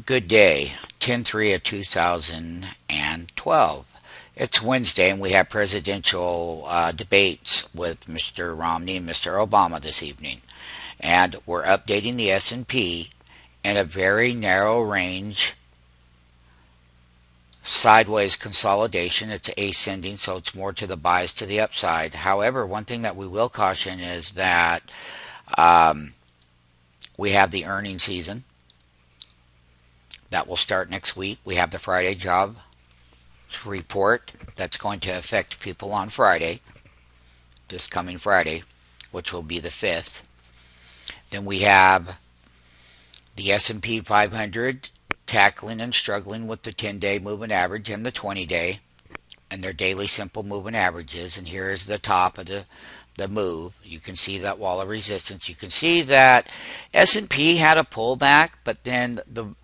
Good day, 10/3 of 2012. It's Wednesday and we have presidential debates with Mr. Romney and Mr. Obama this evening. And we're updating the S&P in a very narrow range sideways consolidation. It's ascending, so it's more to the bias to the upside. However, one thing that we will caution is that we have the earnings season. That will start next week. We have the Friday job report that's going to affect people on Friday, this coming Friday, which will be the 5th. Then we have the S&P 500 tackling and struggling with the 10-day moving average and the 20-day and their daily simple moving averages. And here is the top of the move. You can see that wall of resistance. You can see that S&P had a pullback, but then the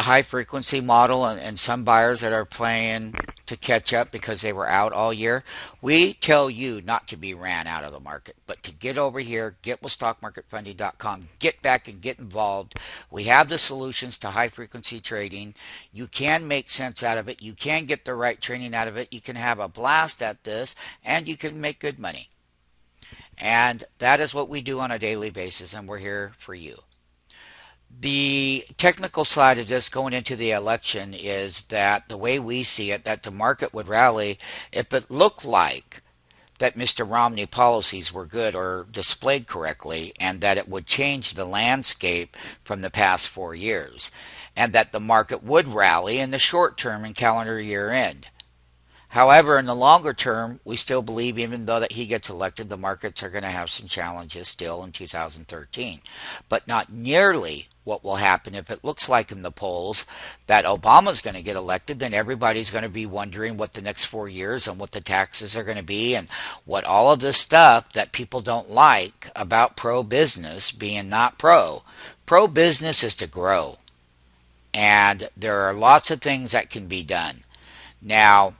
high frequency model and some buyers that are playing to catch up because they were out all year. We tell you not to be ran out of the market, but to get over here, get with stockmarketfunding.com, get back and get involved. We have the solutions to high frequency trading. You can make sense out of it. You can get the right training out of it. You can have a blast at this and you can make good money. And that is what we do on a daily basis, and we're here for you. The technical side of this going into the election is that the way we see it, that the market would rally if it looked like that Mr. Romney policies were good or displayed correctly, and that it would change the landscape from the past 4 years, and that the market would rally in the short term and calendar year end. However, in the longer term, we still believe, even though that he gets elected, the markets are going to have some challenges still in 2013. But not nearly what will happen if it looks like in the polls that Obama's going to get elected. Then everybody's going to be wondering what the next 4 years and what the taxes are going to be and what all of this stuff that people don't like about pro-business being not pro. Pro-business is to grow. And there are lots of things that can be done. Now,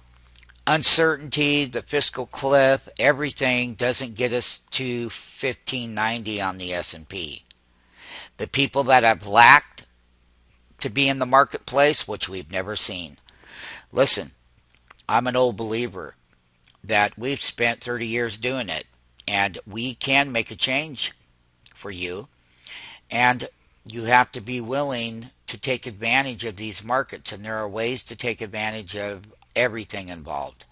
uncertainty, the fiscal cliff, everything doesn't get us to 1590 on the S&P. The people that have lacked to be in the marketplace, which we've never seen. Listen, I'm an old believer that we've spent 30 years doing it, and we can make a change for you. And you have to be willing to take advantage of these markets, and there are ways to take advantage of everything involved.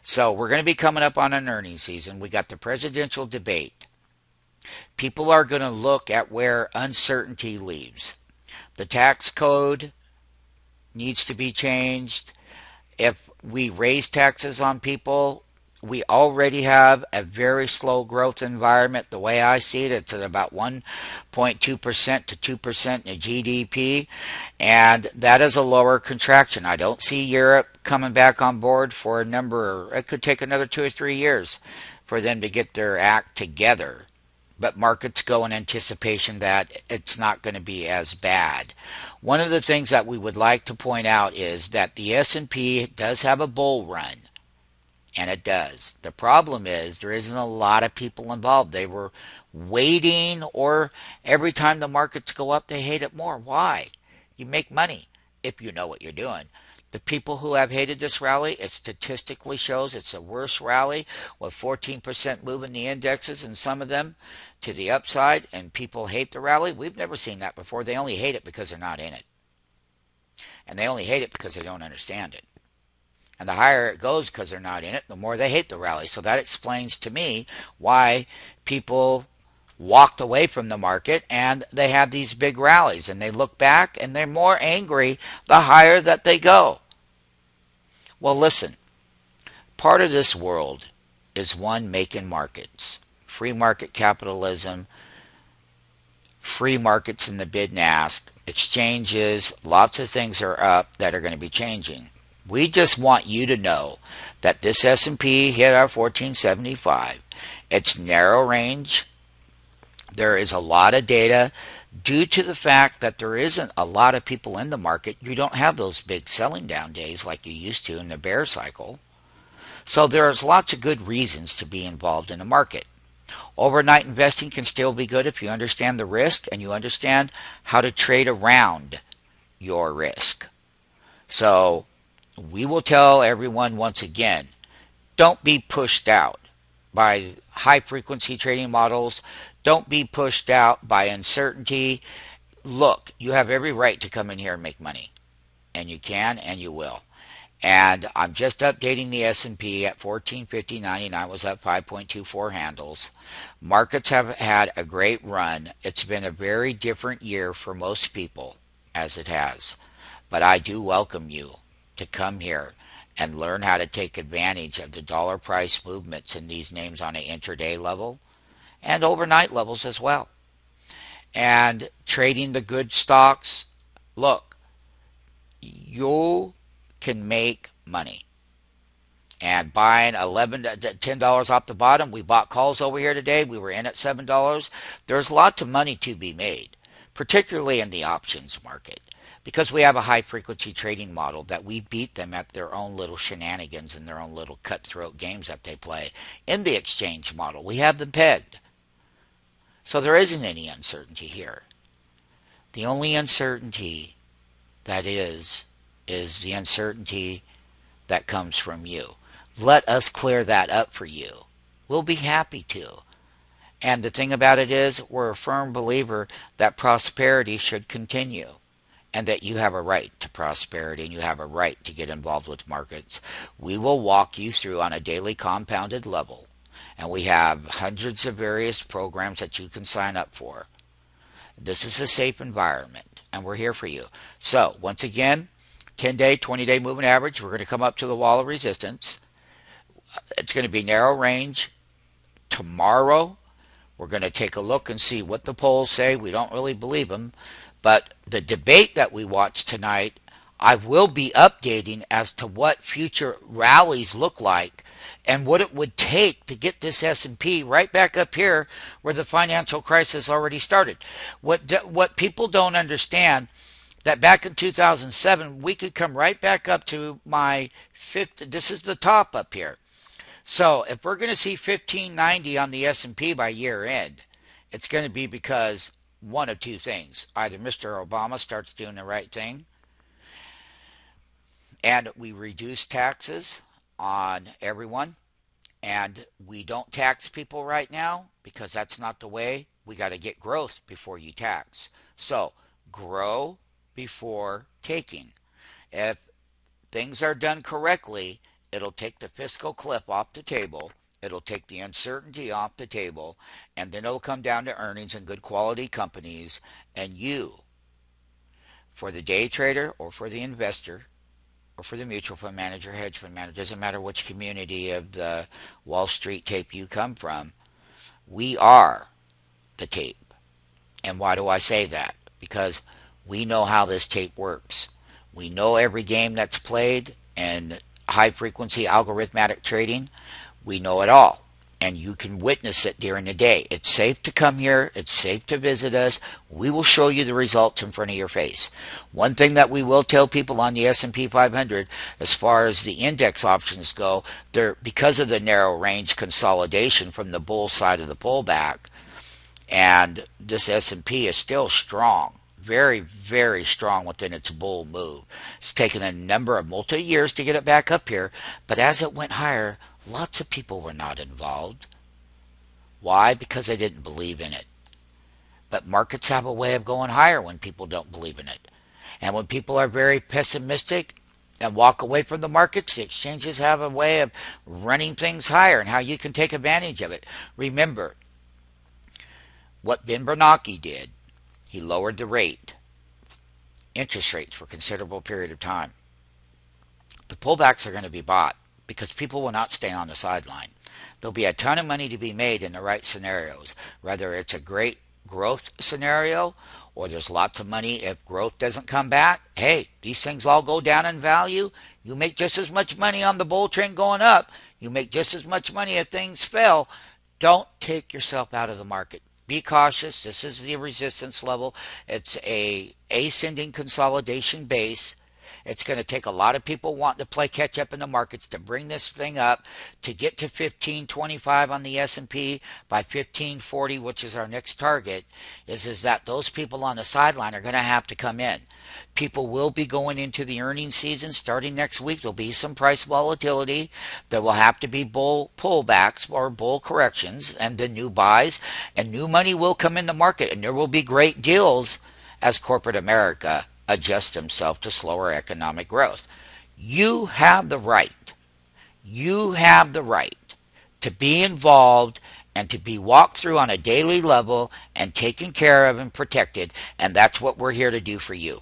So we're going to be coming up on an earnings season. We got the presidential debate. People are going to look at where uncertainty leaves. The tax code needs to be changed. If we raise taxes on people, we already have a very slow growth environment. The way I see it, it's at about 1.2% to 2% in GDP, and that is a lower contraction. I don't see Europe coming back on board for a number. It could take another 2 or 3 years for them to get their act together. But markets go in anticipation that it's not going to be as bad. One of the things that we would like to point out is that the S&P does have a bull run. And it does. The problem is there isn't a lot of people involved. They were waiting, or every time the markets go up, they hate it more. Why? You make money if you know what you're doing. The people who have hated this rally, it statistically shows it's a worse rally with 14% moving the indexes and some of them to the upside, and people hate the rally. We've never seen that before. They only hate it because they're not in it. And they only hate it because they don't understand it. And the higher it goes because they're not in it, the more they hate the rally. So that explains to me why people walked away from the market and they have these big rallies. And they look back and they're more angry the higher that they go. Well, listen, part of this world is one making markets. Free market capitalism, free markets in the bid and ask, exchanges, lots of things are up that are going to be changing. We just want you to know that this S&P hit our 1475. It's narrow range. There is a lot of data. Due to the fact that there isn't a lot of people in the market, you don't have those big selling down days like you used to in the bear cycle. So there's lots of good reasons to be involved in the market. Overnight investing can still be good if you understand the risk and you understand how to trade around your risk. So we will tell everyone once again, don't be pushed out by high frequency trading models. Don't be pushed out by uncertainty. Look, you have every right to come in here and make money. And you can and you will. And I'm just updating the S&P at 1450.99 was up 5.24 handles. Markets have had a great run. It's been a very different year for most people, as it has. But I do welcome you to come here and learn how to take advantage of the dollar price movements in these names on an intraday level and overnight levels as well. And trading the good stocks, look, you can make money. And buying $10 off the bottom, we bought calls over here today. We were in at $7. There's lots of money to be made, particularly in the options market, because we have a high frequency trading model that we beat them at their own little shenanigans and their own little cutthroat games that they play. In the exchange model, we have them pegged. So there isn't any uncertainty here. The only uncertainty that is the uncertainty that comes from you. Let us clear that up for you. We'll be happy to. And the thing about it is, we're a firm believer that prosperity should continue, and that you have a right to prosperity and you have a right to get involved with markets. We will walk you through on a daily compounded level, and we have hundreds of various programs that you can sign up for. This is a safe environment, and we're here for you. So, once again, 10-day, 20-day moving average, we're going to come up to the wall of resistance. It's going to be narrow range. Tomorrow, we're going to take a look and see what the polls say. We don't really believe them. But the debate that we watched tonight, I will be updating as to what future rallies look like and what it would take to get this S&P right back up here where the financial crisis already started. What people don't understand, that back in 2007, we could come right back up to my fifth. This is the top up here. So if we're going to see 1590 on the S&P by year end, it's going to be because one of two things. Either Mr. Obama starts doing the right thing and we reduce taxes on everyone, and we don't tax people right now because that's not the way. We got to get growth before you tax. So grow before taking. If things are done correctly, it'll take the fiscal cliff off the table. It'll take the uncertainty off the table, and then it'll come down to earnings and good quality companies. And you, for the day trader or for the investor or for the mutual fund manager, hedge fund manager, doesn't matter which community of the Wall Street tape you come from, we are the tape. And why do I say that? Because we know how this tape works. We know every game that's played and high frequency algorithmic trading. We know it all, and you can witness it during the day. It's safe to come here. It's safe to visit us. We will show you the results in front of your face. One thing that we will tell people on the S&P 500, as far as the index options go, they're, because of the narrow range consolidation from the bull side of the pullback, and this S&P is still strong. Very, very strong within its bull move. It's taken a number of multi-years to get it back up here, but as it went higher, lots of people were not involved. Why? Because they didn't believe in it. But markets have a way of going higher when people don't believe in it. And when people are very pessimistic and walk away from the markets, the exchanges have a way of running things higher and how you can take advantage of it. Remember what Bernanke did. He lowered the interest rates for a considerable period of time. The pullbacks are going to be bought because people will not stay on the sideline. There'll be a ton of money to be made in the right scenarios, whether it's a great growth scenario or there's lots of money if growth doesn't come back. Hey, these things all go down in value. You make just as much money on the bull trend going up. You make just as much money if things fell. Don't take yourself out of the market. Be cautious. This is the resistance level. It's a ascending consolidation base. It's going to take a lot of people wanting to play catch up in the markets to bring this thing up to get to 1525 on the S&P by 1540, which is our next target. Is that those people on the sideline are going to have to come in. People will be going into the earnings season starting next week. There'll be some price volatility. There will have to be bull pullbacks or bull corrections and then new buys, and new money will come in the market, and there will be great deals as corporate America adjusts himself to slower economic growth. You have the right. You have the right to be involved and to be walked through on a daily level and taken care of and protected, and that's what we're here to do for you.